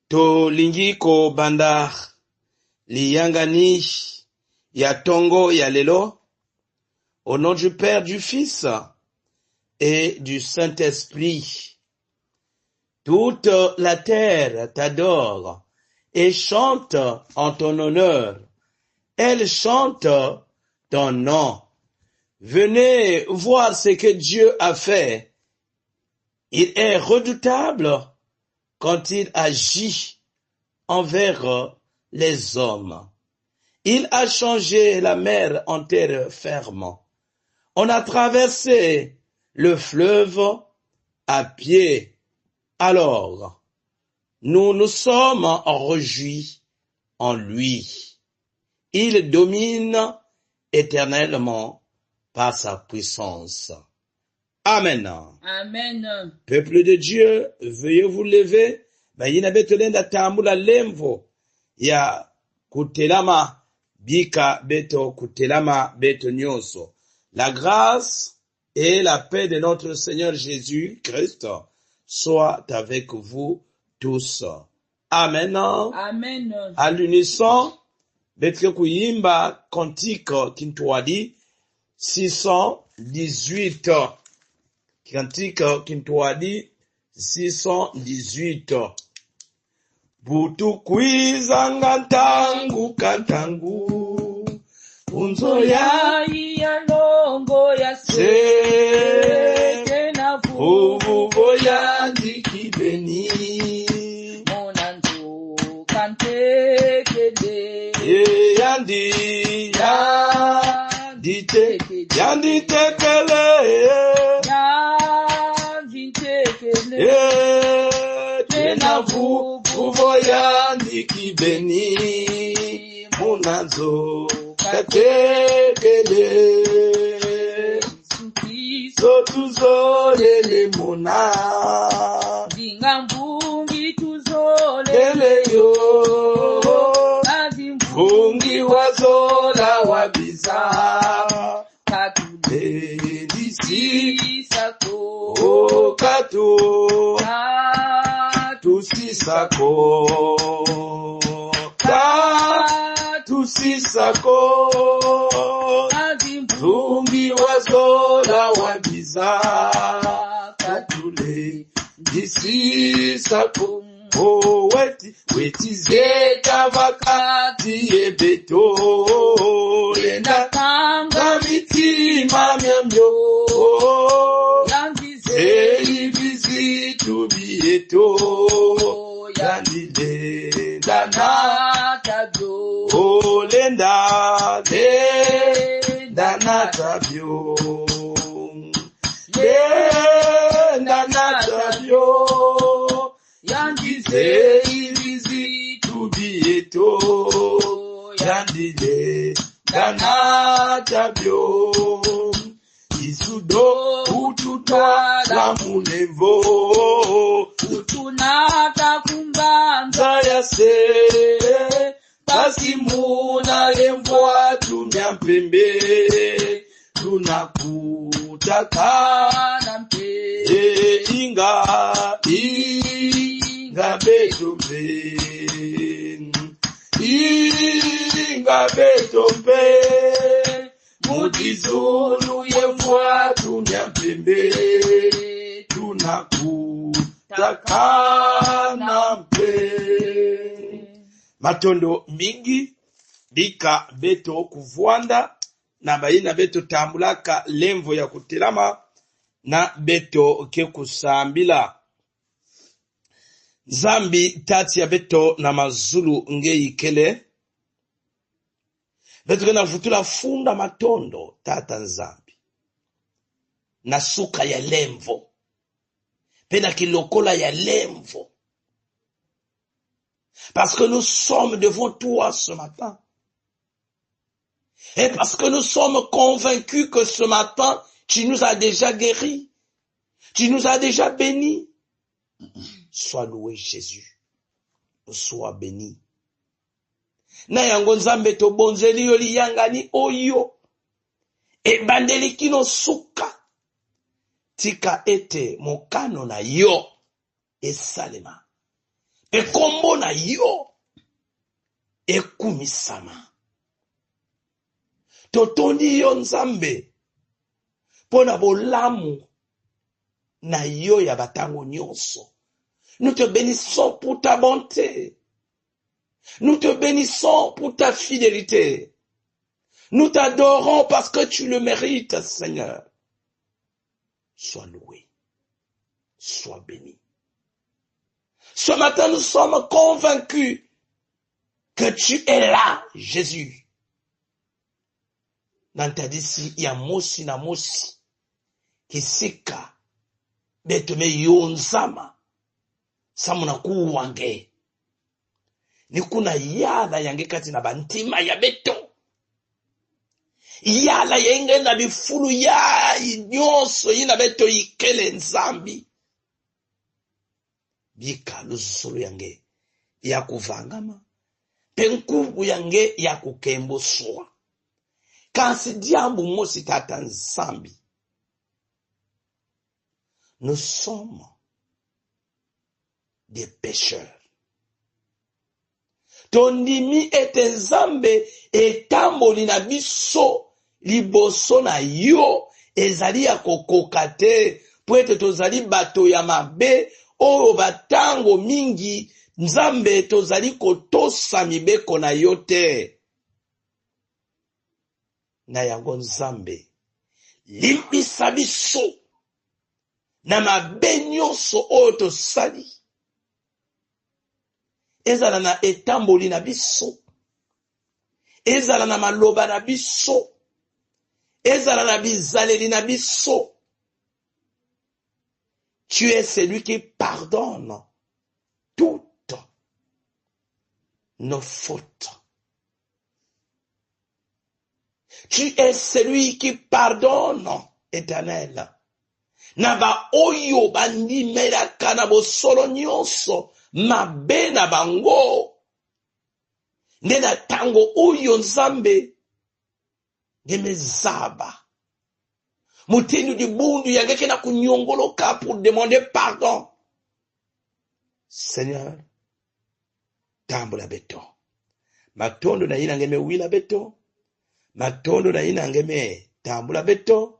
To lingiko bandar liyangani ya tongo ya lelo. Au nom du Père, du Fils et du Saint-Esprit. Toute la terre t'adore et chante en ton honneur. Elle chante ton nom. Venez voir ce que Dieu a fait. Il est redoutable quand il agit envers les hommes. Il a changé la mer en terre ferme. On a traversé le fleuve à pied. Alors, nous nous sommes réjouis en lui. Il domine éternellement par sa puissance. Amen. Amen. Peuple de Dieu, veuillez vous lever. Bayina beto lenda tambula lemvo ya kutelama bika beto kutelama beto nyonso. La grâce et la paix de notre Seigneur Jésus-Christ soient avec vous tous. Amen. Amen. À l'unisson, betre kuyimba cantique Kintwadi 618. Cantique Kintwadi 618. Butu kwizanga tangu katangu unzo ya longo ya se tena vuvo ya dikibeni monanzo kante kede yandi tekele tena vuvo ya dikibeni monanzo katekele tuzolele mona Dingambungi tuzole ele yo Azimfungi wazola wabiza Katule elisi Sako o katu Katusisako tusisako Zungi wazola wabiza katule disisako weti zeta vakati ebeto lenda kanga mitima myamyo eibizitu bieto yandilenda Natabyo lenda natabyo yangize ibizitu bieto yandile natabyo isudo ututwala munevo Utunata kumbanza yase basi muna lemvwa tunyapembe tunakutaka Nampe inga betombe mutizulu yemvwa tunyapembe tunakutaka nampe. Matondo mingi bika beto kuvwanda na bayina beto tambulaka lemvo ya kutelama na beto ke kusambila zambi tati ya beto na mazulu ngei kele beto kena futula funda matondo tata nzambi na suka ya lemvo pena kilokola ya lemvo. Parce que nous sommes devant toi ce matin. Et parce que nous sommes convaincus que ce matin, tu nous as déjà guéris. Tu nous as déjà bénis. Sois loué Jésus. Sois béni. Na yango nzambe to bonzeli yo liyangani oyo. E bandeli kino suka. Tika ete mokano na yo. E salema. Ekombo na yo ekumisama. Totondi yo Nzambe pona bolamu na yo ya batango nyonso. Nous te bénissons pour ta bonté. Nous te bénissons pour ta fidélité. Nous t'adorons parce que tu le mérites, Seigneur. Sois loué. Sois béni. Ce matin, nous sommes convaincus que tu es là, Jésus. Nantadisi ya mosi na mosi kisika betome yonzama samuna kuwange ni kuna yala yange kati na bantima ya beto yala yenge na bifulu ya nyonso yina beto ikele Nzambi bika luzulu yange ya kuvangama penkubu yange ya kukembo soa kansi diambu mosi tata Nzambi. Nous sommes des pécheurs. Tondimi ete Nzambe etamboli na biso liboso na yo ezali ya kokoka te po ete tozali bato ya mabe oyo batango mingi Nzambe tozali kotosa mibeko na yo te. Na yango Nzambe limbisa biso na mabe nyonso oyo tosali ezala na etamboli na biso, ezala na maloba na biso, ezala na bizaleli na biso. Tu es celui qui pardonne toutes nos fautes. Tu es celui qui pardonne, Éternel. Na ba oyo bandimelaka na bosolo nyonso mabe na bango. Nde na tango oyo Nzambe ngemezaba. Mutendu di bundu yangeke na kunyongoloka pour demander pardon. Seigneur, tambola beto. Matondo na ina ngeme wila beto. Matondo na ina ngeme tambula beto.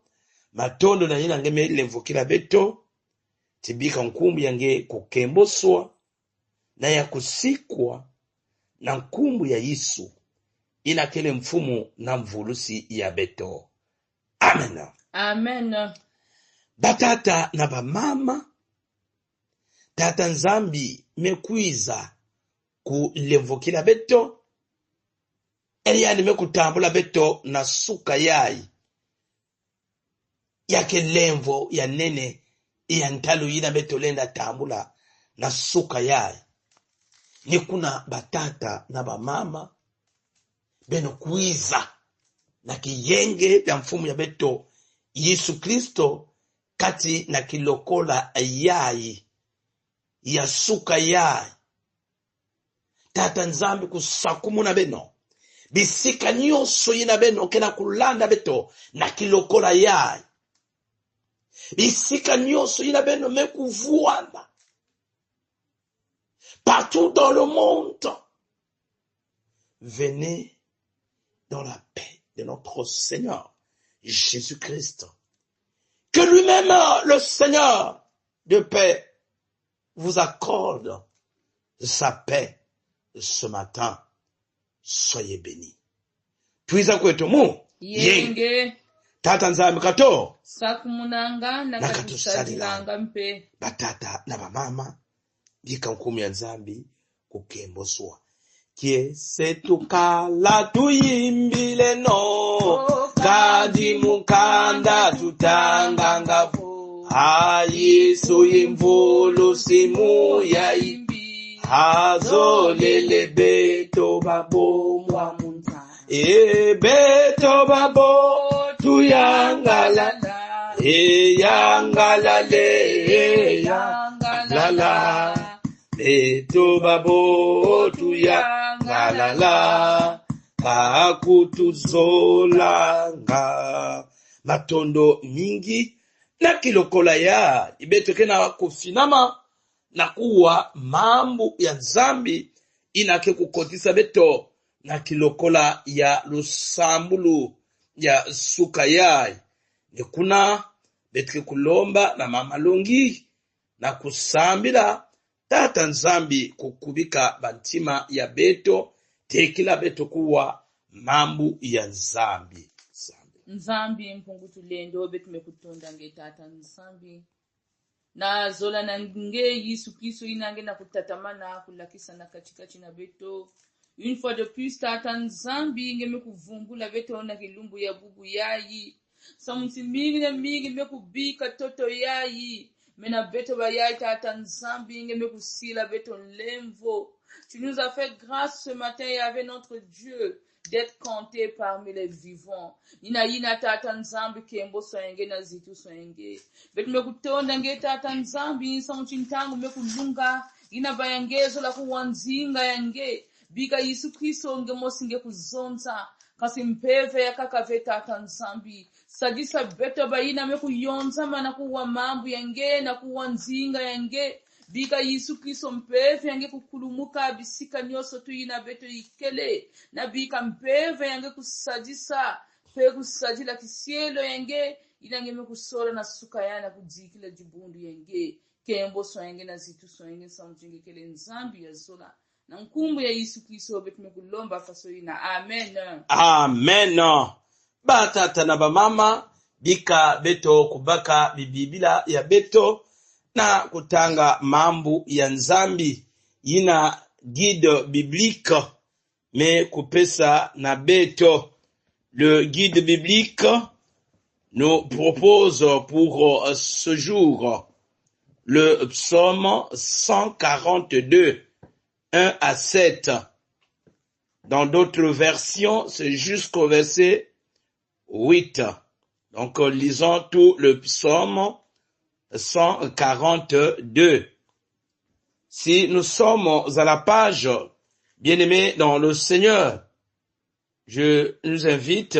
Matondo na ina ngeme levukila beto. Tibika nkumbu yange kukemboswa na ya kusikwa na nkumbu ya Yesu ina kele mfumu na mvulusi ya beto. Amen. Amen. Batata na bamama, tata Nzambi mekwiza ku levukila beto. Eliani mekutambula beto na suka yai yake lemvo ya nene ya ntalu yina beto lenda tambula na suka yai. Ni kuna batata na bamama beno kuiza na kiyenge ya mfumu ya beto Yesu Kristo kati na kilokola yai ya suka yai. Tata Nzambi kusakumu na beno bisika nyonso yina beno kena kulanda beto na kilokola yai. Bisika nyonso yina beno mekuvuanda partout dans le monde. Venez dans la paix de notre Seigneur Jésus-Christ. Que lui-même, le Seigneur de paix, vous accorde sa paix ce matin. Soyez bénis. Tuiza kwetu mu Yenge tata Nzambi kato sakumunanga nakatusalilanga mpe batata na bamama bika nkumi ya Nzambi kukemboswa. Kie setukala tuyimbile no kadi mukanda tutangangavu Yesu imvulu simu ya imbi hazolele beto babo mwa munza beto babo tuyangalala yangalale yangalala beto babo tuyangalala kakutuzolanga matondo mingi na kilokola ya ibeto kena kufinama na kuwa mambo ya nzambi inake kukotisa beto na kilokola ya lusambulu ya suka yai. Ni kuna betike kulomba na mama longi na kusambila tata nzambi kukubika bantima ya beto tekila beto kuwa mambo ya nzambi. Nzambi mpungutu lendo betume kutunda nge tata nzambi na zola na nge Yesu Kristo inange na kutatamana kulakisa na katikati na beto. Une fois de plus tata nzambi ngeme kuvumbula beto na kilumbu ya bubu yayi samuti mingi na mingi me kubika toto yayi mena beto ba yayi tata nzambi ngeme kusila beto lemvo. Tu nous as fait grâce ce matin et avec notre Dieu d'être compté parmi les vivants. Ina tata nzambi kembo soenge na zitu soenge. Betu mekutonda nge tata nzambi samuti ntangu mekulunga ina bayangezo la kuwanzinga yange. Bika Yesu Kristo nge mosi nge kuzonza kasi mpeve ya kakave tata nzambi. Sadisa beto baina mekuyonza mana kuwa mambu yange na kuwa nzinga yange. Bika Yesu Kristo mpeve yange kukulumuka bisika nyoso tuyina beto ikele. Na bika mpeve yange kusadisa pe kusadila kisielo yange inange mekusora na suka yana kujikila jibundu yange. Kembo so yange na zitu so yange samjinge kele nzambi ya zola. Na nkumbu ya Yesu Kristo betume kulomba fasoina. Amen. Amen. Batata na bamama bika beto kubaka bibibila ya beto na kutanga mambo ya nzambi ina guide biblique mais kupesa na beto. Le guide biblique nous propose pour ce jour le psaume 142 1 à 7. Dans d'autres versions, c'est jusqu'au verset 8. Donc, lisons tout le psaume 142. Si nous sommes à la page, bien-aimés dans le Seigneur, je nous invite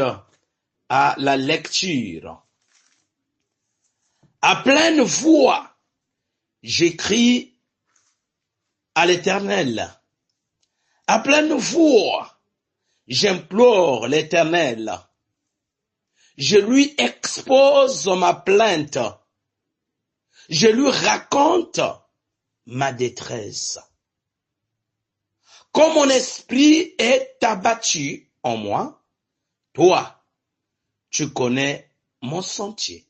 à la lecture. À pleine voix, j'écris à l'Éternel. À pleine voix, j'implore l'Éternel. Je lui expose ma plainte. Je lui raconte ma détresse. Comme mon esprit est abattu en moi, toi, tu connais mon sentier.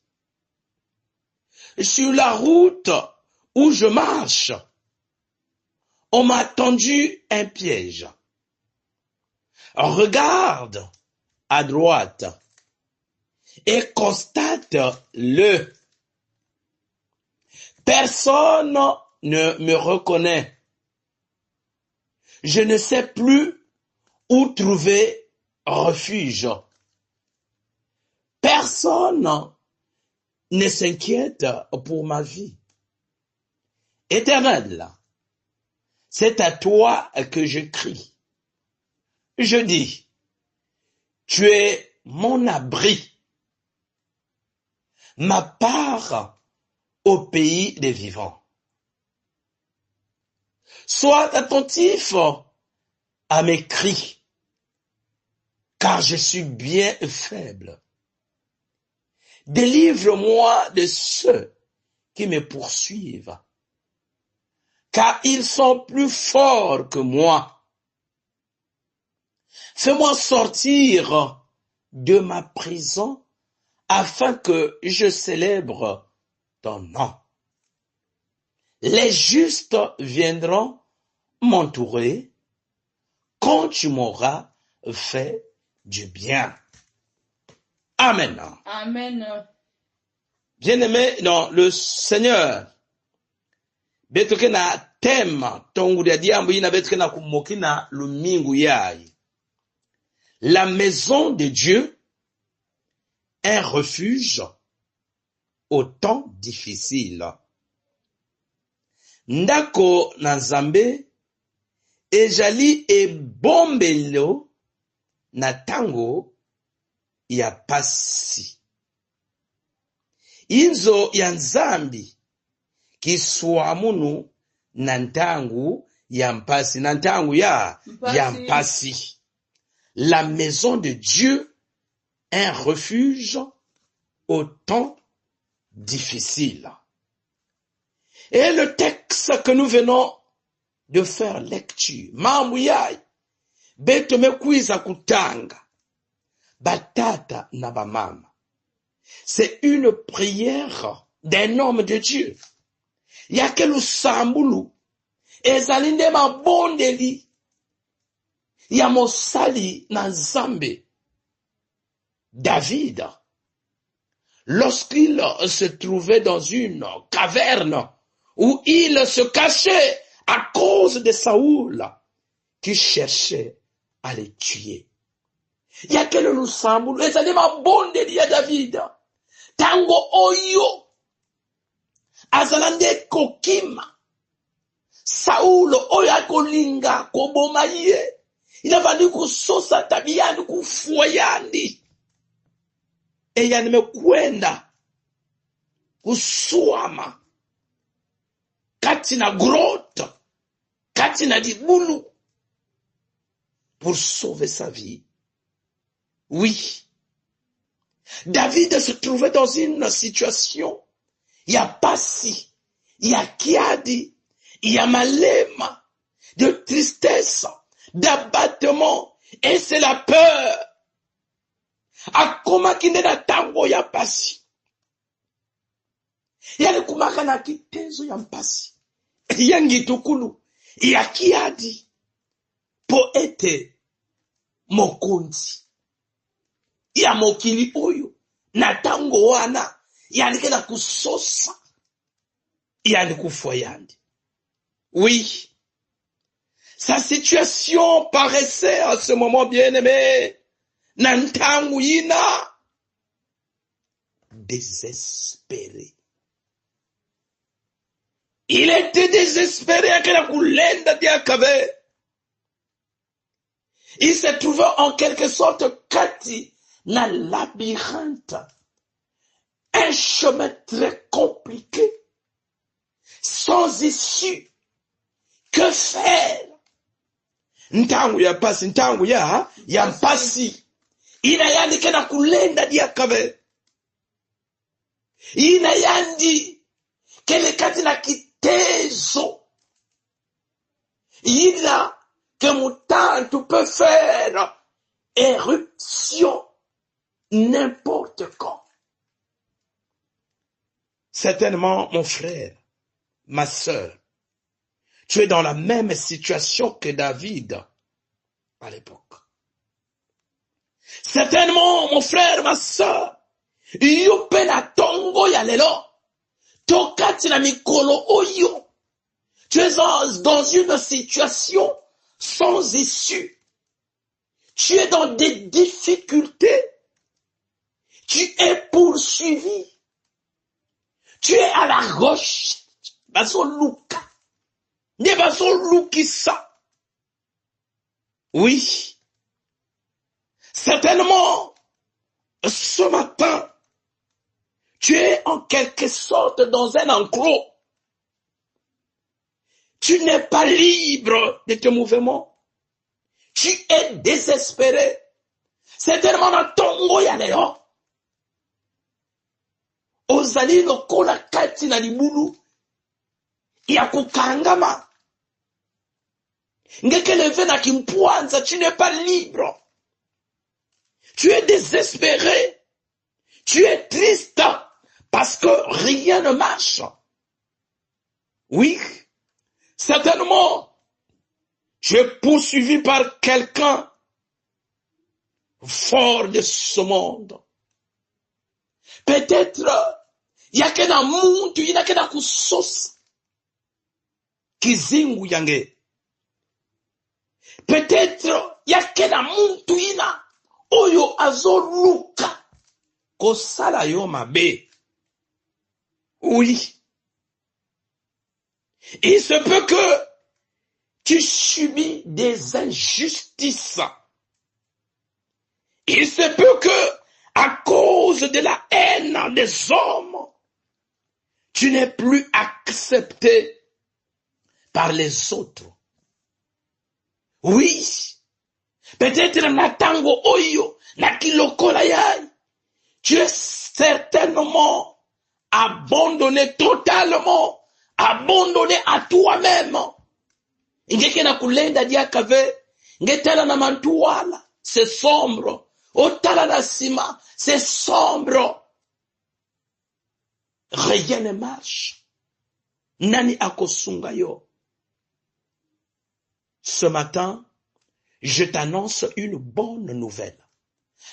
Sur la route où je marche, on m'a tendu un piège. Regarde à droite et constate-le. Personne ne me reconnaît. Je ne sais plus où trouver refuge. Personne ne s'inquiète pour ma vie. Éternel, c'est à toi que je crie. Je dis, tu es mon abri, ma part au pays des vivants. Sois attentif à mes cris, car je suis bien faible. Délivre-moi de ceux qui me poursuivent, car ils sont plus forts que moi. Fais-moi sortir de ma prison afin que je célèbre ton nom. Les justes viendront m'entourer quand tu m'auras fait du bien. Amen. Amen. Bien-aimé dans le Seigneur, betoke na thème tongu ya diambo ina betoke na kumoki na lumingu yai. La maison de Dieu, un refuge au temps difficile. Ndako na Nzambe ezali ebombelo na tango ya pasi. Inzo ya Nzambi kiswamunu na ntangu ya mpasi, na ntangu ya mpasi. La maison de Dieu, un refuge au temps difficile. Et le texte que nous venons de faire lecture, mamuyai, beto mekwiza kutanga, batata na bamama. C'est une prière d'un homme de Dieu. Yake lusambulu, ezalinde mabondeli, ya mosali na Nzambe. David, lorsqu'il se trouvait dans une caverne où il se cachait à cause de Saoul qui cherchait à le tuer. Yake lusambulu, ezalinde mabondeli ya David. Tango oyo azalande kokima Saul oyo akolinga koboma ye, inavandi kusosa tabiyani kufuayani eya nimekwenda kusuama kati na grotte, kati na dibulu pour sauver sa vie. Oui, David se trouvait dans une situation, il y a pasi, il y a kiadi, il y a malema, de tristesse, d'abattement, et c'est la peur. Akoma kinde na tango ya pasi. Yale kumaka na kitezo ya mpasi. Yangi tukulu, ya kiadi, po ete mokonzi. Ya mokili oyo, na tango wana, yalike na kusosa, yalike kufoyandi. Oui, sa situation paraissait à ce moment bien-aimé, na ntango ina, désespéré. Il était désespéré à la kulenda diakave. Il se trouvait en quelque sorte kati na labyrinthe, un chemin très compliqué, sans issue. Que faire? Ntangu ya pasi, ntangu ya mpasi. Inayandike na kulenda diakave. Inayandi kele kati na kitezo. Ila que mutantu peut faire éruption n'importe quand. Certainement, mon frère, ma sœur, tu es dans la même situation que David à l'époque. Certainement, mon frère, ma sœur, yope na tongo ya lelo, tokati na mikolo oyo, tu es dans une situation sans issue. Tu es dans des difficultés. Tu es poursuivi. Tu es à la roche. Baso luka. Ne baso lukisa. Oui. Certainement, ce matin, tu es en quelque sorte dans un enclos. Tu n'es pas libre de tes mouvements. Tu es désespéré. Certainement dans ton moyaleo. Ozali lokola kati na libulu ya kukangama. Ngeke leve na kimpuanza, tu n'es pas libre. Tu es désespéré. Tu es triste parce que rien ne marche. Oui, certainement, tu es poursuivi par quelqu'un fort de ce monde. Peut-être, il y a qu'un monde, il y a qu'un kusos, kizingu yange. Peut-être, il y a qu'un monde, il y a oyo azoluka, kosala yo mabe. Oui. Il se peut que tu subis des injustices. Il se peut que, à cause de la haine des hommes, tu n'es plus accepté par les autres. Oui, peut-être na tango oyo, na kilokola yai, tu es certainement abandonné totalement, abandonné à toi-même. Ingeke na kulenda diakave, ngetala na mantuala, c'est sombre. Otala na sima, c'est sombre. Rien ne marche. Nani akosunga yo. Ce matin, je t'annonce une bonne nouvelle.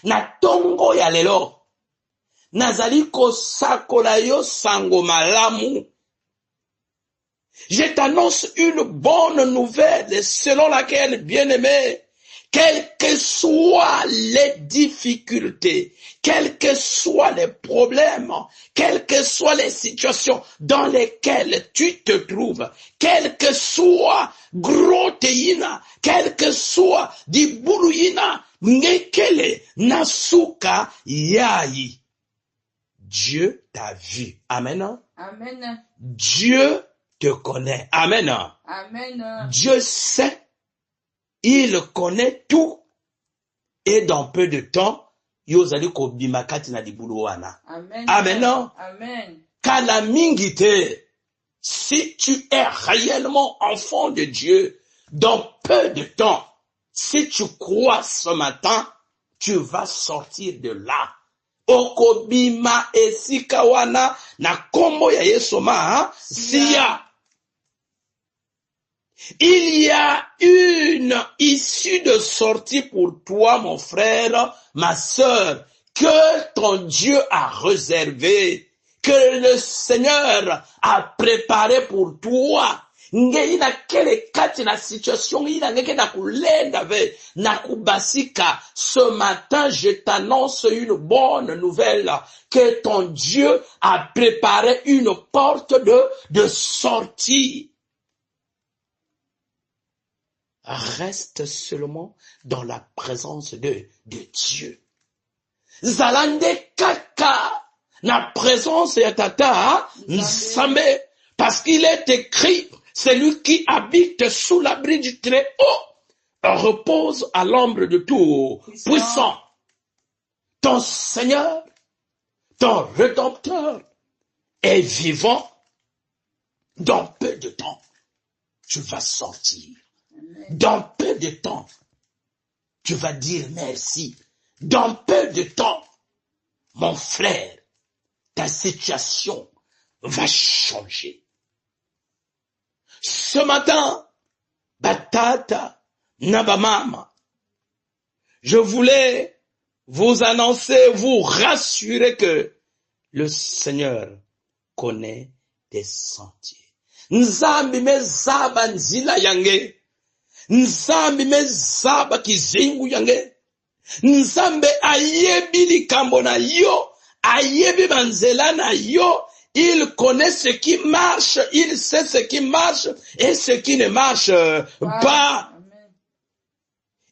Na tongo ya lelo, nazali kosakola yo sango malamu. Je t'annonce une bonne nouvelle selon laquelle, bien-aimé, quelles que soient les difficultés, quels que soient les problèmes, quelles que soient les situations dans lesquelles tu te trouves, quel que soit groteina, quel que soit dibuluina, ngekele nasuka yai. Dieu t'a vu. Amen. Amen. Dieu te connaît. Amen. Amen. Dieu sait, il connaît tout, et dans peu de temps, yozali ko bimakati na libulu wana. Amen. Amen. Amen. Kalamingite, si tu es réellement enfant de Dieu, dans peu de temps, si tu crois ce matin, tu vas sortir de là. Okobima esikawana na kombo ya Yesoma, siya. Il y a une issue de sortie pour toi, mon frère, ma sœur, que ton Dieu a réservé, que le Seigneur a préparé pour toi. Ngeina kele kati na situation ina ngeke na kulenda ve na kubasika. Ce matin, je t'annonce une bonne nouvelle, que ton Dieu a préparé une porte de sortie. Reste seulement dans la présence de Dieu. Zalande kaka na présence ya tata Nzambe, parce qu'il est écrit, celui qui habite sous l'abri du Très-Haut repose à l'ombre de tout puissant. Ton Seigneur, ton Rédempteur est vivant. Dans peu de temps, tu vas sortir. Dans peu de temps, tu vas dire merci. Dans peu de temps, mon frère, ta situation va changer. Ce matin, batata, nabamama, je voulais vous annoncer, vous rassurer que le Seigneur connaît tes sentiers. Nzambi mezaba nzila yange. Nzambe mezaba kizingu yange. Nzambe ayebi likambo na yo, ayebi banzela na yo. Il connaît ce qui marche, il sait ce qui marche et ce qui ne marche pas. Amen.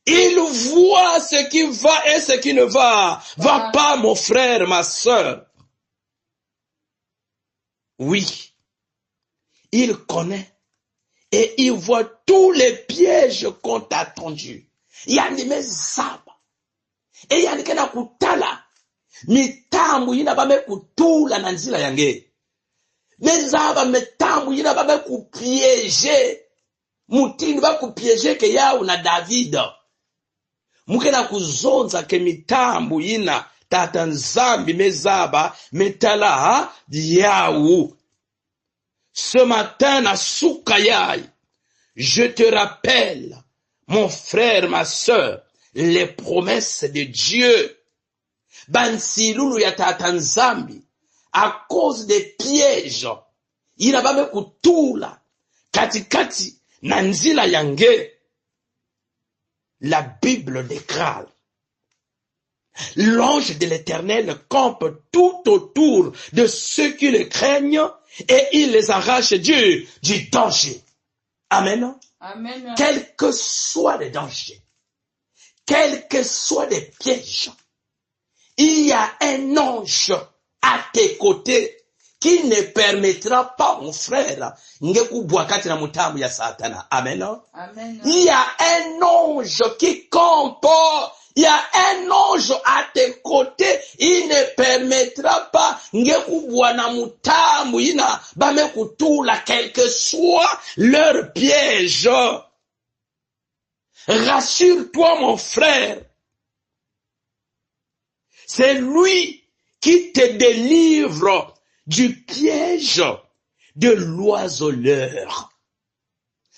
Il voit ce qui va et ce qui ne va pas, mon frère, ma sœur. Oui, il connaît. Et il voit tous les pièges qu'on t'a tendus. Yani mezaba. Et yani kena kutala. Mitambu yina bame kutula na nzila yange. Mezaba mitambu yina bame kupiéger. Mutini ba kupiéger ke yao na David. Mukena kuzonza ke mitambu yina tata Nzambi mezaba metala yao. Ce matin, na Soukayai, je te rappelle, mon frère, ma sœur, les promesses de Dieu. Bansilulu ya tata Nzambi, à cause des pièges, il a pas me kutula, katikati, nanzila yange. La Bible déclare, l'ange de l'Éternel campe tout autour de ceux qui le craignent et il les arrache du danger. Amen. Amen. Quel que soit le danger, quel que soit les pièges, il y a un ange à tes côtés qui ne permettra pas, mon frère, ngekubwakati na mutamu ya Satana. Amen. Amen. Il y a un ange qui comporte. Il y a un ange à tes côtés. Il ne permettra pas ngekubwana mutamu ina bamekutula quel que soit leur piège. Rassure-toi, mon frère. C'est lui qui te délivre du piège de l'oiseleur.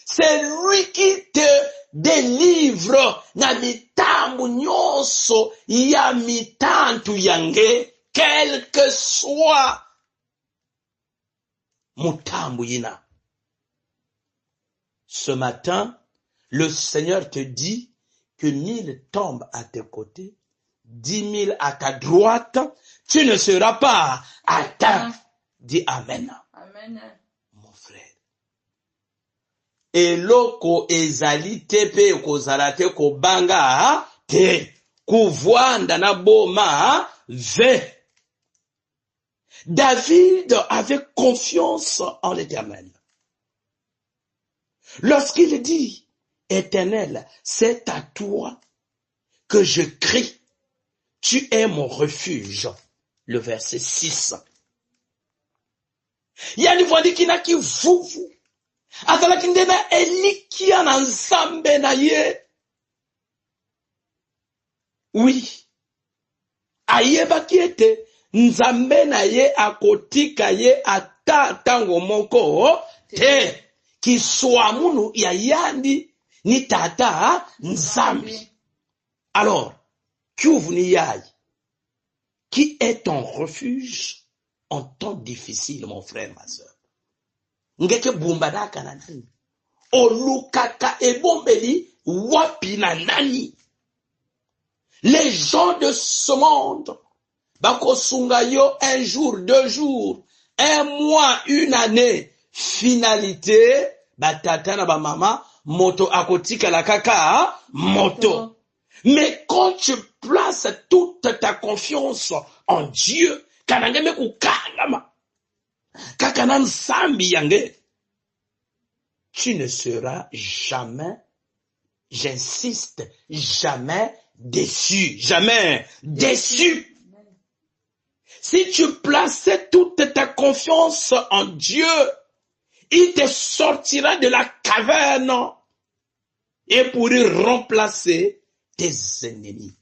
C'est lui qui te délivre na mitambu nyonso ya mitantu yange, quel que soit mutambu yina. Ce matin, le Seigneur te dit que 1000 tombent à tes côtés, 10 000 à ta droite, tu ne seras pas atteint. Dis Amen. Amen. Mon frère. Eloko ezali tepe kozala te kobanga te kuvwanda na boma ve. David avait confiance en l'Éternel. Lorsqu'il dit, Éternel, c'est à toi que je crie. Tu es mon refuge. Le verset 6. Yani vwandiki na kivuvu. Azalaki nde na elikia na nzambe na ye. Oui. Ayebaki ete nzambe na ye akotika ye ata tango moko te. Kiswa munu ya yandi ni tata nzambi. Alors, qui est ton refuge en temps difficile, mon frère, ma soeur? Ngeke bumbadaka na nani? Olukaka ebombeli wapi na nani? Les gens de ce monde, bakosunga yo un jour, 2 jours, 1 mois, 1 année, finalité, batata na ba mama, moto akotika la kaka, moto. Mais quand tu places toute ta confiance en Dieu, kanangeme kukangama, kakanan sambi yange, tu ne seras jamais, j'insiste, jamais déçu. Jamais déçu. Si tu plaçais toute ta confiance en Dieu, il te sortira de la caverne et pour y remplacer tes ennemis.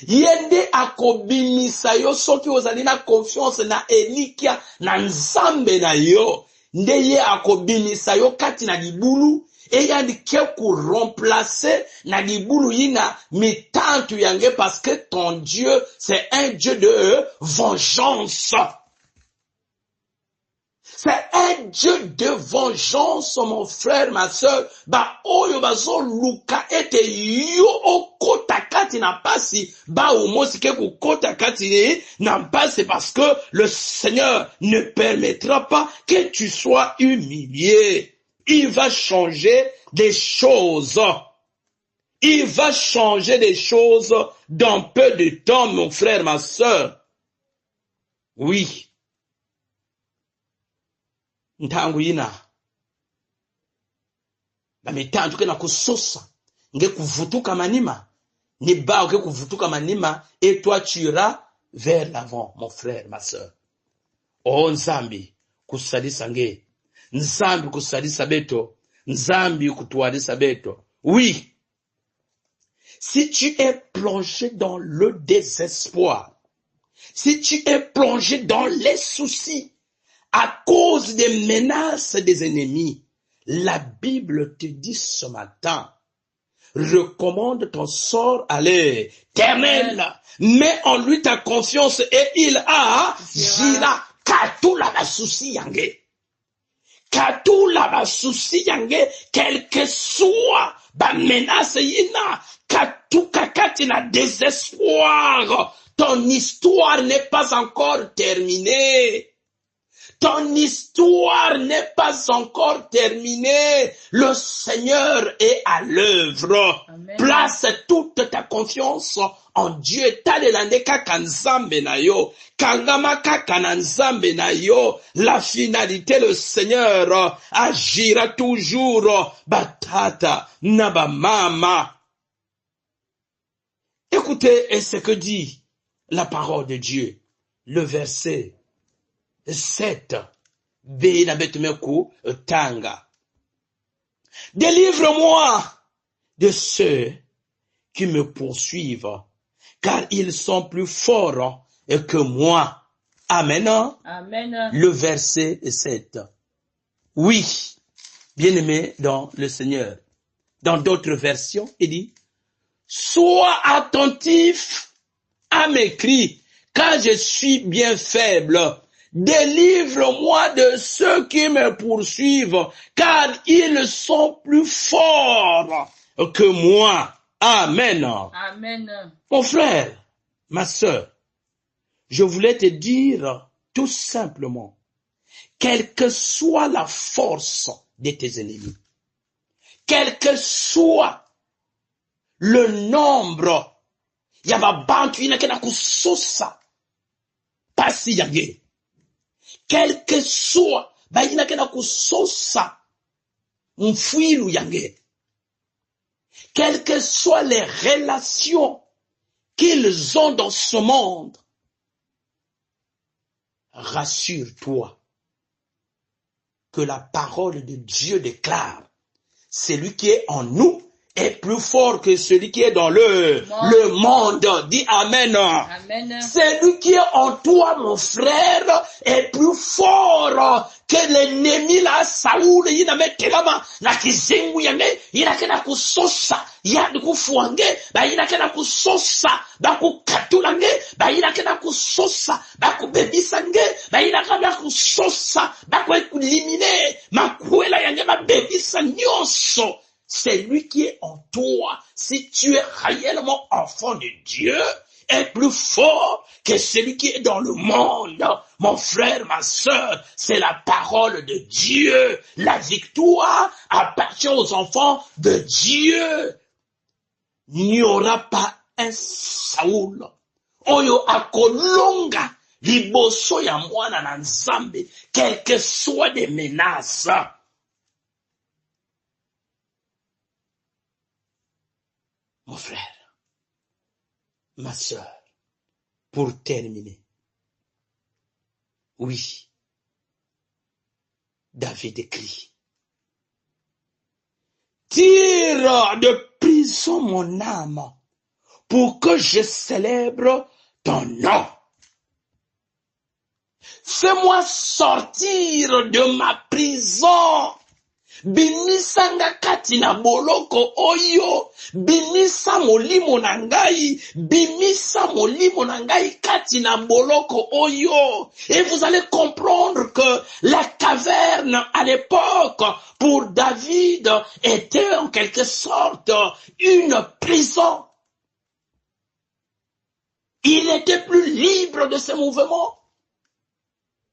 Yende akobimisa yo soki ozali na confiance na elikia na nzambe na yo. Ndeye akobimisa yo kati na libulu eyandi ke ku remplacer na libulu yina mitantu yange parce que ton Dieu c'est un Dieu de vengeance. C'est un Dieu de vengeance, mon frère, ma soeur. Ba oyo bazo luka ete yo okota kati na pasi. Ba omosike kukota kati na pasi parce que le Seigneur ne permettra pas que tu sois humilié. Il va changer des choses. Il va changer des choses dans peu de temps, mon frère, ma soeur. Oui. Ntangu yina na mitantu kena kusosa nge kuvutuka manima ni bao ke kuvutuka manima et toi tu iras vers l'avant, mon frère, ma soeur. Oh nzambi kusalisa nge, nzambi kusalisa beto, nzambi kutualisa beto. Oui, si tu es plongé dans le désespoir, si tu es plongé dans les soucis à cause des menaces des ennemis, la Bible te dit ce matin, recommande ton sort à l'Éternel, mets en lui ta confiance et il agira. Katula ba souci yange, katula ba souci yange, quel que soit ba menace yina, katuka katina désespoir, ton histoire n'est pas encore terminée. Ton histoire n'est pas encore terminée. Le Seigneur est à l'œuvre. Amen. Place toute ta confiance en Dieu. Talelande kaka nzambe na yo. Kangama kaka na nzambe na yo. La finalité, le Seigneur agira toujours. Batata na ba mama. Écoutez ce que dit la parole de Dieu. Le verset 7. Tanga. Délivre-moi de ceux qui me poursuivent, car ils sont plus forts que moi. Amen. Amen. Le verset 7. Oui, bien-aimé dans le Seigneur. Dans d'autres versions, il dit, sois attentif à mes cris, car je suis bien faible. Délivre-moi de ceux qui me poursuivent, car ils sont plus forts que moi. Amen. Amen. Mon frère, ma sœur, je voulais te dire tout simplement, quelle que soit la force de tes ennemis, quel que soit le nombre, yababantu inakena kusosa pasi yange, quel que soit inakena kusosa mfuilu yange, quelles que soient les relations qu'ils ont dans ce monde, rassure-toi que la parole de Dieu déclare, celui qui est en nous est plus fort que celui qui est dans le monde. Dis Amen. Amen. Celui qui est en toi, mon frère, est plus fort que l'ennemi là, Saoul, il n'a pas na kizengu yange, il n'a qu'à kusosa, ya de kufuange, il n'a qu'à kusosa, ku katulange, il n'a qu'à kusosa, ku bebisange, il n'a qu'à kusosa, ku éliminer, makuela yange, ma bebisa nyonso. C'est lui qui est en toi. Si tu es réellement enfant de Dieu, est plus fort que celui qui est dans le monde. Mon frère, ma sœur, c'est la parole de Dieu. La victoire appartient aux enfants de Dieu. Il n'y aura pas un Saoul. Oyo akolonga liboso ya mwana na nzambe, quelles que soient des menaces. Mon frère, ma sœur, pour terminer, oui, David écrit, tire de prison mon âme pour que je célèbre ton nom. Fais-moi sortir de ma prison. Bimisanga kati na boloko oyo, bimisa molimo na ngai, bimisa molimo na ngai kati na boloko oyo. Et vous allez comprendre que la caverne à l'époque pour David était en quelque sorte une prison. Il était plus libre de ses mouvements.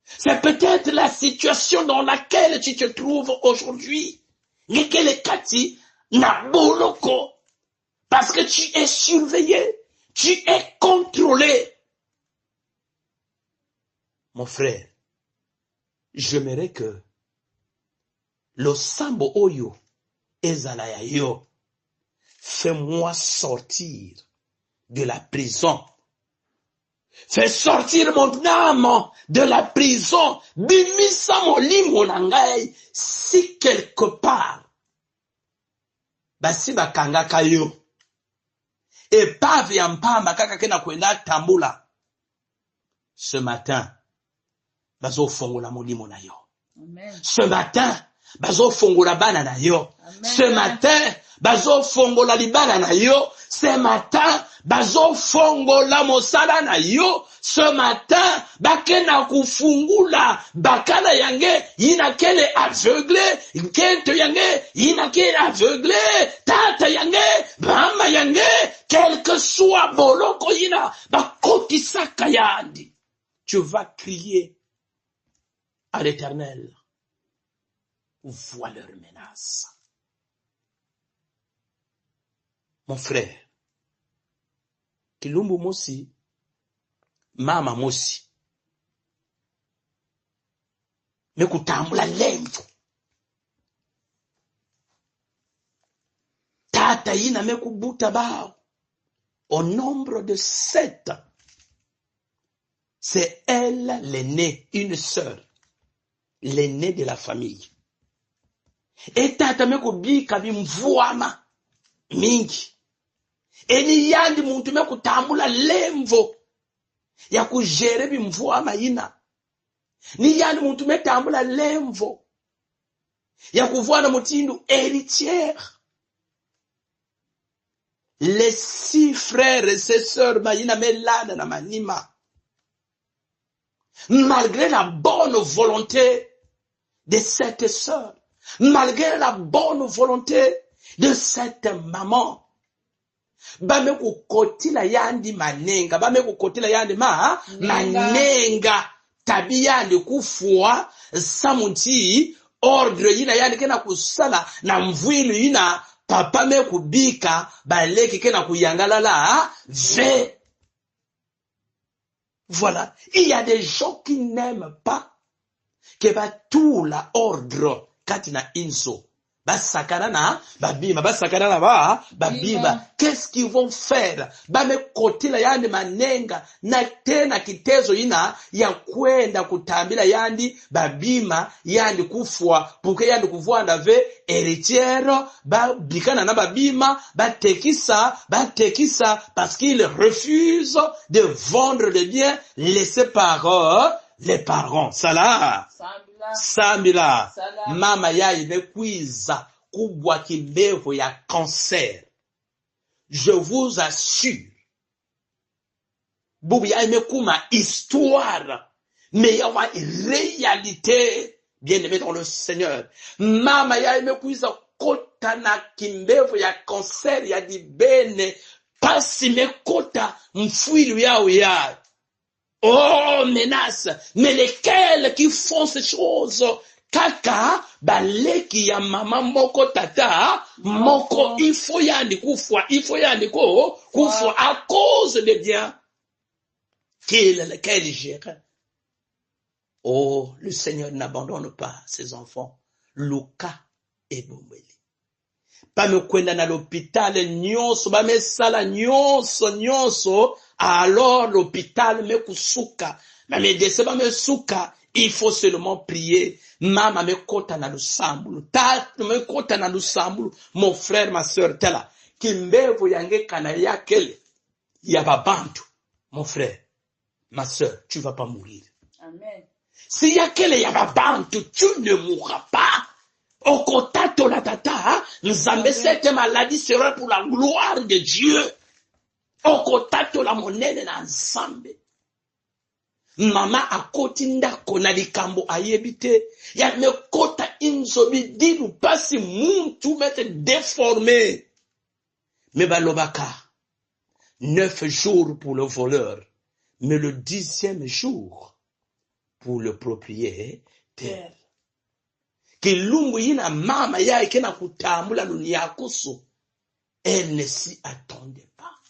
C'est peut-être la situation dans laquelle tu te trouves aujourd'hui. Parce que tu es surveillé, tu es contrôlé. Mon frère, j'aimerais que le sambo oyo ezala yo, fais-moi sortir de la prison. Fais sortir mon âme de la prison. Bimisa molimo na ngai. Si quelque part, basi bakanga kayo, epave ya mpamba kaka kena kwenda tambula, ce matin, bazo fongola molimo na yo. Amen. Ce matin, bazo fongola bana na yo. Amen. Ce matin, bazo fongola libana na yo. Ce matin, bazo fongola mosala na yo. Ce matin, bakena kufungula bakala yange inakele aveuglé, kente yange inakele aveuglé, tata yange, mama yange, quel que soit boloko ina bakoti sakayandi. Tu vas crier à l'Éternel voient leurs menaces. Mon frère, Kilumbu mosi, mama mosi, mekutambula lemvu. Tata yina mekubuta bao. Au nombre de 7. C'est elle l'aînée, une sœur. L'aînée de la famille. Et tata mekubika bimvuama mingi. Eni yandi muntu mekutambula lemvo ya kujere bimvuama ina. Ni yandi muntu metambula lemvo ya kuvuana mutindu héritière. Les 6 frères et ses sœurs maïna melana na manima. Malgré la bonne volonté de cette sœur, malgré la bonne volonté de cette maman, bame kukotila yandi manenga, bame kukotila yandi manenga, tabi yandi kufua, samunti, ordre yina yandi kena kusala, na mvwilu yina, papa me kubika, baleki kena kuyangalala, ve. Voilà. Il y a des gens qui n'aiment pas que ba tout la ordre katina inso. Ba sakana na, ba bima, ba sakana na ba bima. Qu'est-ce qu'ils vont faire? Ba me kotila yandi manenga, na tena kitezo ina, ya kwenda kutambila yandi, ba bima, yandi kufwa, puke yandi kufuanda ve, héritière, ba bikana na ba bima, ba tekisa, parce qu'ils refusent de vendre les biens laissés par les parents. Sala. Samila. Mama ya imekwiza kubwa kimbevo ya cancer. Je vous assure. Bubu ya imekuma histoire. Mais ya wa réalité. Bien-aimé dans le Seigneur. Mama ya imekwiza kota na kimbevo ya cancer ya dibene. Pasi mekota mfuilu yao ya. Oh, menace. Mais lesquels qui font ces choses? Kaka, baleki ya mama moko tata, moko, il faut yandi kufwa à cause des biens lesquels gèrent. Oh, le Seigneur n'abandonne pas ses enfants. Luka et Bombeli. Pas me kwenda na l'hôpital nyonso, ba me sala nyonso, alors l'hôpital me kusuka. Ma me dese ba me suka, il faut seulement prier. Mama me kota na lusambulu. Tata me kota na lusambulu. Mon frère, ma soeur, tela. Kimbevo yange kana yakele. Yababantu. Mon frère, ma soeur, tu vas pas mourir. Amen. Si yakele yababantu, tu ne mourras pas. Okotato la tata, nzambe cette maladie sera pour la gloire de Dieu. Okotato la monene na nzambe. Mama akoti ndako na likambo ayebite. Ya me kota inzobi dilu pasi muntu mette déformé. Me balobaka. 9 jours pour le voleur. Mais le 10e jour pour le propriétaire. Kilumbu yina mama ya ikena kutambula dunia kusu. Elle ne s'y attendait pas.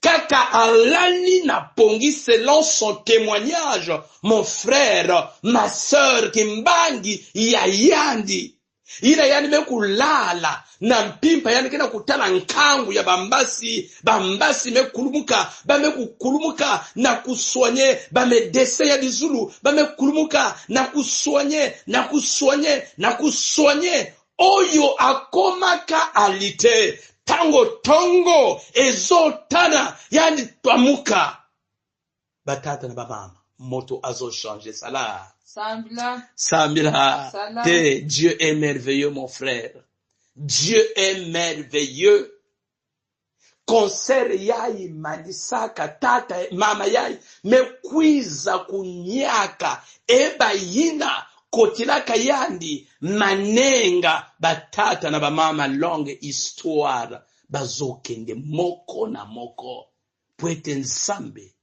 Kaka alani na pongi selon son témoignage. Mon frère, ma sœur kimbangi ya yandi. Ina yani mekulala na mpimpa yani kena kutana nkangu ya bambasi mekulumuka bamekukulumuka na kusonye bamedese ya dizulu bamekulumuka na kusonye oyo akomaka alite tango tongo ezotana yani twamuka batata na bamama moto azo changer sala Sambila. Dieu est merveilleux, mon frère. Dieu est merveilleux. Concert yai manisaka tata mama yai mekwiza kunyaka eba yina kotilaka yandi manenga batata na bamama longue histoire bazokende moko na moko pwete nzambe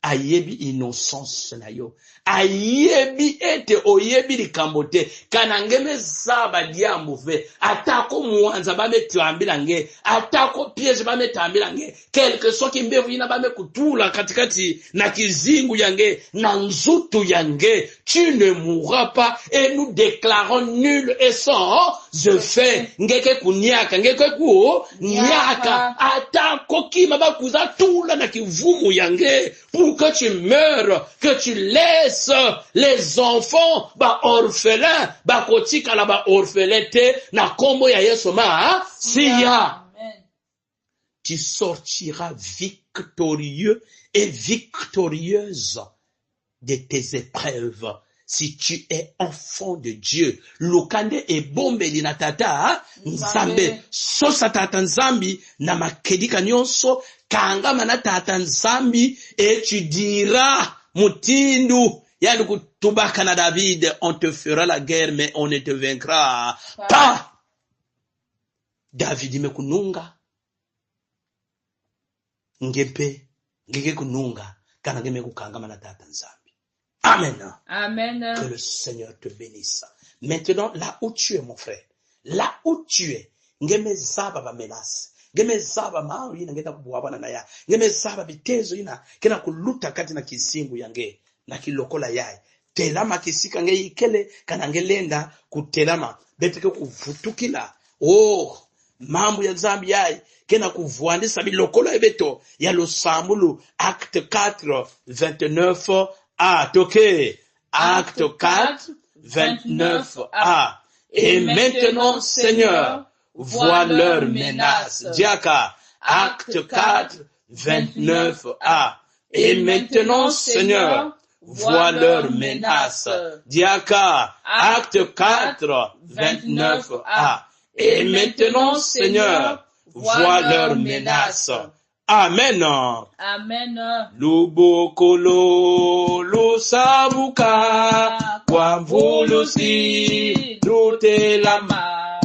ayebi innocence na yo, ayebi ete oyebi likambo te, kana ngeme zaba diambo ve, atako muanza bame tuambila nge, atako piège bame tuambila nge, quelque soit ki mbevu ina bame kutula katikati na kizingu yange, na nzutu yange, tu ne mourras pas, et nous déclarons nul et sans effet, ngeke kunyaka, ngeke ku nyaka, atako ki mabakuza tula na kivumu yange, pour que tu meurs, que tu laisses les enfants ba orphelins, ba kotika la ba orphelete na kombo ya Yesu ma siya. Tu sortiras victorieux et victorieuse de tes épreuves si tu es enfant de Dieu. Lukande e bombe lina tata nzambe sosa tata nzambi na makedika nyonso kangama na tata nzambi, et tu diras mutindu yani kutubaka na David, on te fera la guerre mais on ne te vaincra pas. David mekununga ngepe ngeke kununga kana ngeme kukangama na tata nzambi. Amen. Amen. Que le Seigneur te bénisse. Maintenant, là où tu es, mon frère, là où tu es, ngeme zaba ba menace, ngeme zaba mawe ina ngeta kubuabana na ya, ngeme zaba bitezo ina kena kuluta kati na kizingu yange na kilokola yae. Telama kisika nge ikele kana ngelenda kutelama beteke kuvutukila. Oh, mambo ya zambi yae kena kuvuandisa bilokola ebeto ya losambulu. Acte 4 29 A, toqué. Acte 4, 29a. Et maintenant, Seigneur, vois leurs menaces. Diaka. Acte 4, 29a. Et maintenant, Seigneur, vois leurs menaces. Diaka. Acte 4, 29a. Et maintenant, Seigneur, vois leurs menaces. Amen. Amen. Lubokolo lusabuka kwa mvulusi lutelama,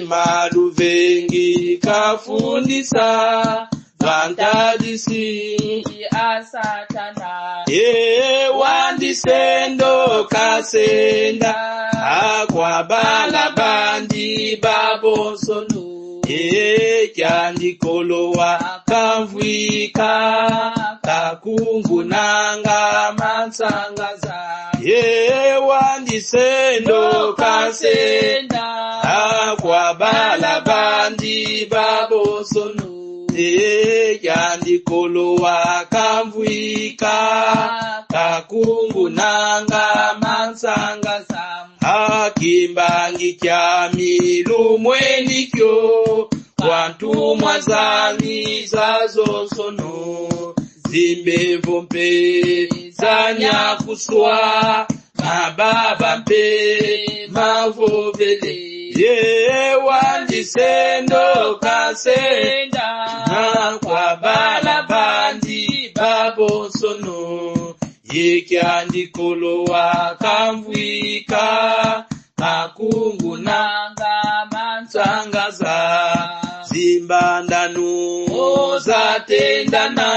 maluvengi kafundisa vantadisi Asatana wandisendo kasenda kwa balabandi babosonu kyandikolowa kamvwika kakungunanga mansangaza wandisendo kasenda kwa balabandi babosonu kyandikolowa kamvwika kakungunanga mansangaza akimbangi kya milumwenikyo kwantumwa zami zazosono zimbevo mpe zanyakuswa mababa mpe mavovele wandisendo kasenda kwa balabandi babosono yekyandikolowa kamvwika kakungunanga mansangaza zimbandanu zatendana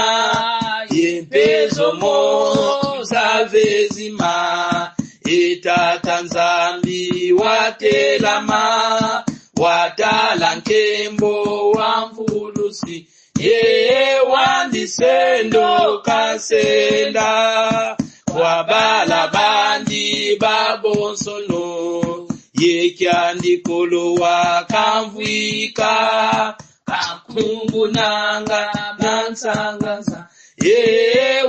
yempezomo zavezima etata nzambi watelama watala nkembo wamvulusi wandisendo kasenda kwa balabandi babonsono yekyandikolowa kamvwika kakungunanga nansangaza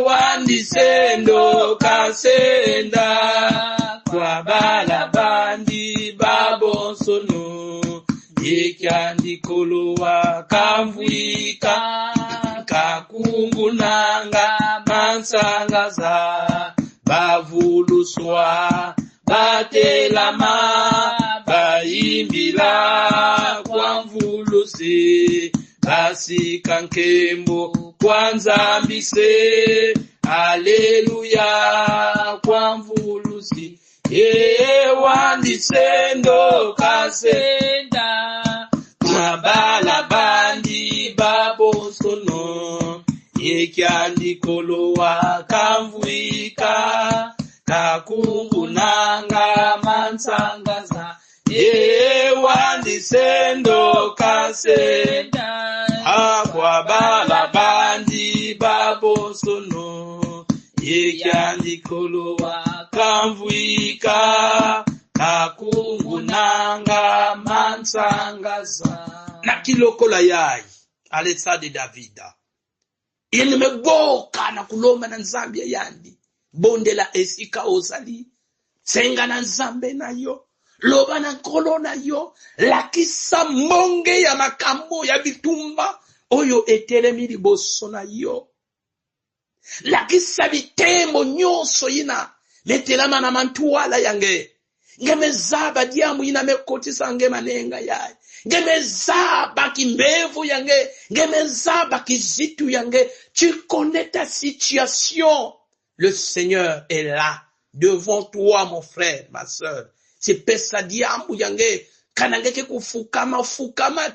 wandisendo kasenda kwa balabandi babonsono yekyandikolowa kamvwika kakungunanga mansangaza bavuluswa batelama bayimbila kwa mvulusi basika nkembo kwa nzambise haleluya kwa mvulusi wandisendo kasenda kwa balabandi babonsono yekyandikolowa likolo wakamvwika kakungunanga mansangaza ye wandisendo kasenda akwa bala bandi babosono ye kyandikolo wakamvwika kakungunanga mansangaza na kilokola yai aletsa de Davida yene meboka na kuloma na Zambia yandi bonde la esika ozali senga na Nzambe na yo loba na nkolo na yo lakisa mbonge ya makambo ya bitumba oyo etelemi liboso na yo lakisa bitemo nyonso yina metelama na mantuala yange ngemezaba diamu yina mekotisa nge manenga yae ngemezaba kimbevu yange ngemezaba kizitu yange. Tu connais ta situation. Le Seigneur est là devant toi, mon frère, ma soeur. C'est pesa diamu yange kanange ke kufukama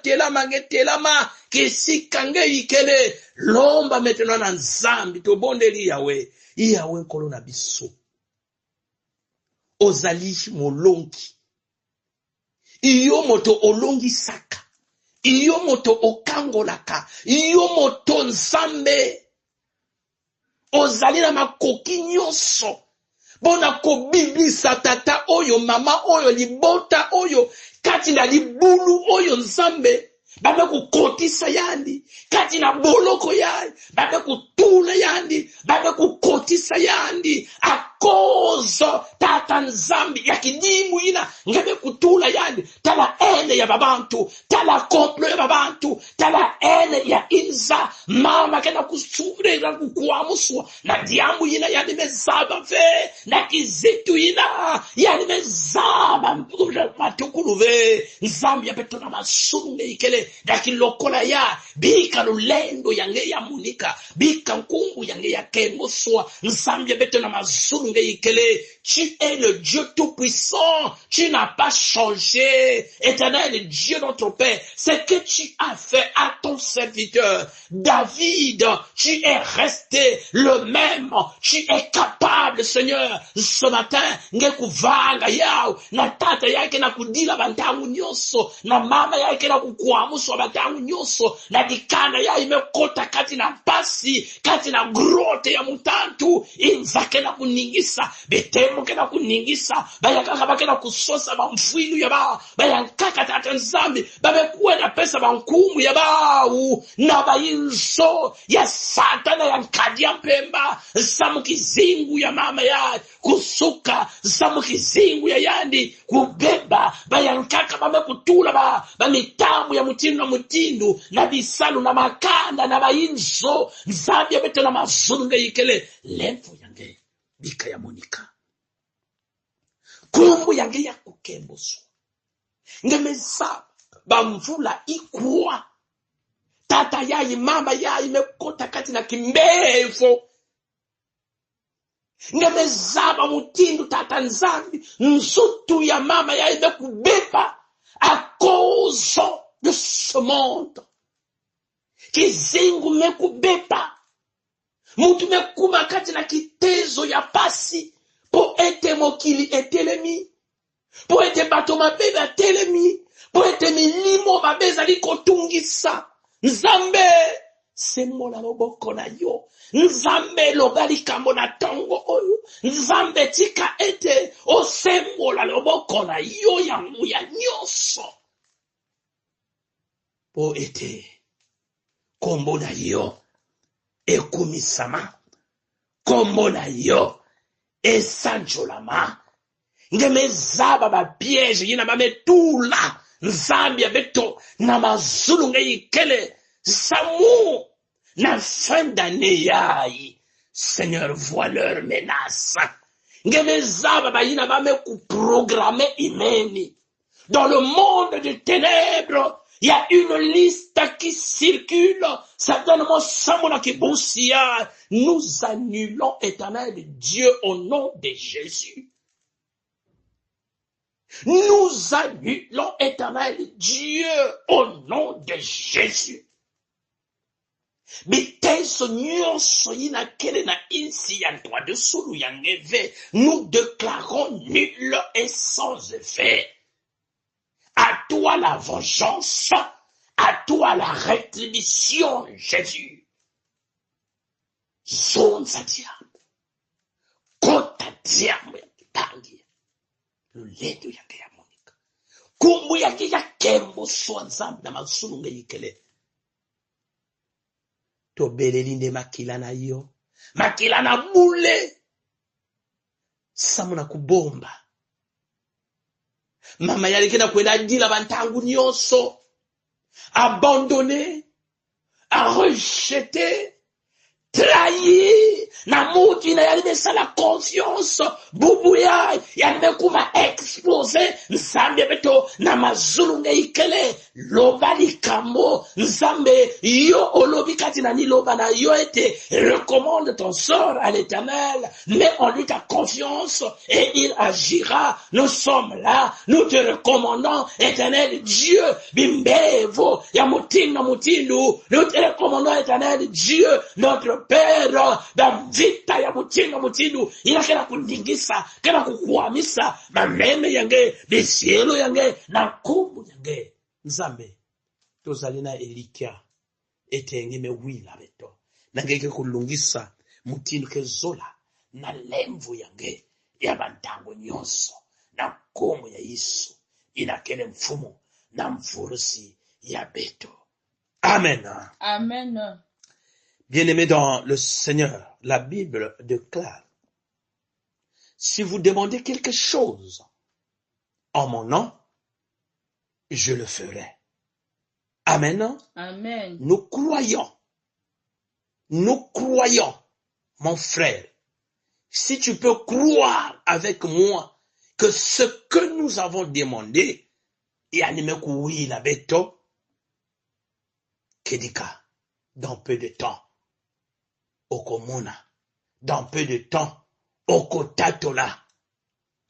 telama kesikange ikele lomba maintenant na Nzambi to bondeli yawe nkolo na biso ozali molongi iyo moto olongi saka iyo moto okangolaka iyo moto Nzambe ozali na makoki nyonso bona kobibisa tata oyo mama oyo libota oyo kati na libulu oyo Nzambe babe kukotisa yandi kati na boloko yandi babe kutula yandi babe kukotisa yandi akozo tata Nzambe ya kidimu ina ngebe kutula yandi tala ene ya babantu tala komplo ya babantu tala ene ya inza mama kena kusure na kukuamuswa na diamu ina yandi mezaba ve na kizitu ina yandi mezaba matukuluve Nzambe ya beto na masunge ikele daki lokola ya bika lulendo yange ya munika bika nkungu yange ya kengoswa Nzambe ya beto na mazunge ikele. Tu es le Dieu tout-puissant, tu n'as pas changé, éternel Dieu notre Père, ce que tu as fait à ton serviteur David, tu es resté le même, tu es capable Seigneur, ce matin, ngekuvanga yao, na tata yake na kudila bantangu nyoso, na mama yake na kukuamuswa bantangu nyoso, na dikana ya imekota kati na pasi, kati na grote ya mutantu, inzake na kuningisa, betemo ke na kuningisa, bayakaka bake na kusosa bamfwilu ya ba, bayankaka tata Nzambi, babekuwe na pesa bankumu ya bau, na bayinso ya satana ya nkadia mpemba, samu kizingu ya mama ya kusuka, samu kizingu ya yandi, kubeba, bayankaka bamekutula ba mitamu ya mutindu na mutindu, na bisalu na makanda na bayinso, Nzambi ya bete na mazunge ikele, lemfu yange, bika ya monika. Kumbu yange ya kukemboso. Ngemeza bamvula ikuwa. Tata yai mama yai mekota kati na kimbevo. Ngemeza bamutindu tata Nzambi. Nzutu ya mama yai mekubeba. À cause de ce monde. Kizingu mekubeba. Mutu mekuma kati na kitezo ya pasi. Po ete mokili etelemi. Po ete bato mabebe atelemi. Po ete milimo mabeza liko tungisa. Nzambe semola loboko na yo. Nzambe lobali kambo na tango oyo. Nzambe tika ete o semola loboko na yo ya muya nyonso. Po ete kombo na yo ekumisama. Kombo na yo esanjolama. Ngemezaba ba piège yina mametula. Nzambi ya beto na mazulu nge ikele samu na fin d'année yai. Seigneur, vois leur menace. Ngemezaba ba yina bameku programmer imeni. Dans le monde des ténèbres, il y a une liste qui circule. Certainement, Samona Kiboussia, nous annulons, éternel Dieu, au nom de Jésus. Nous annulons, éternel Dieu, au nom de Jésus. Bitezo nyonso inakele na insi ya droit de sulu yangeve, nous déclarons nul et sans effet. À toi la vengeance, à toi la rétribution, Jésus. Zonza diambo, kota diambo ya kitangi, luledo yake ya monika. Kumbu yake ya kembo swanzambi na masulunga yikele. To belelinde makila na yo, makila na mule, samuna kubomba. Mama yalikena kwenda dila bantangu nyonso, abandonné, a rejeté, trahi, na muti na yalimesa la confiance, bubuya, yamekuva explosé, nzambe beto, na mazulunga ikele, loba likamo, nzambe, yo olobi katina ni loba na yo ete, recommande ton sort à l'Éternel, mets en lui ta confiance, et il agira, nous sommes là, nous te recommandons, Éternel Dieu, bimbevo, ya mutindu, nous te recommandons, Éternel Dieu, notre Père, da vita ya mutindu, inakena kundingisa, kena kukuamisa, mameme yange, bisielo yange, na kumbu yange, nzambe, tozalina elikia, etenge me wila beto, nangeke kulungisa, mutindu ke zola, na lemvu yange, ya bantango nyonso, na kumbu ya Yesu, inakene mfumo, na mfurusi ya beto. Amen. Amen. Bien-aimés dans le Seigneur, la Bible déclare, si vous demandez quelque chose en mon nom, je le ferai. Amen. Amen. Nous croyons, mon frère, si tu peux croire avec moi que ce que nous avons demandé, et animé oui la beto, kedika, dans peu de temps, okomona, dans peu de temps, okotatola.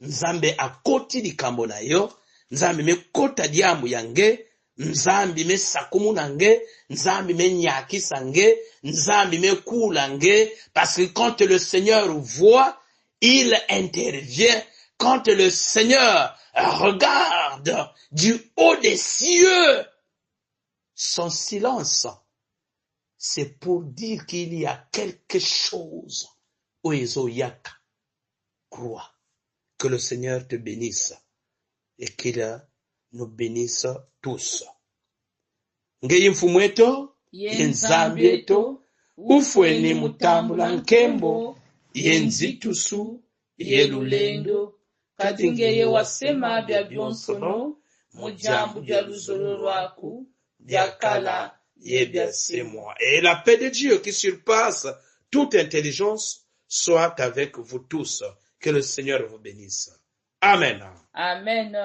Nzambe akoti likambo na yo, nzambe me kota diambu yange, nzambe me sakumu nange, nzambe me nyaki sange, nzambe me kulange, parce que quand le Seigneur voit, il intervient. Quand le Seigneur regarde du haut des cieux, son silence, c'est pour dire qu'il y a quelque chose. Oezo yaka, crois. Que le Seigneur te bénisse et qu'il nous bénisse tous. Ngeye mfumweto, yenzambieto, ufweni mutambula nkembo, yenzitusu, yelulendo, kati ngeye wasema bya byonsono, mujambu bya luzolo lwaku, bya kala, ye bya semwa. Et la paix de Dieu qui surpasse toute intelligence soit avec vous tous. Que le Seigneur vous bénisse. Amen. Amen.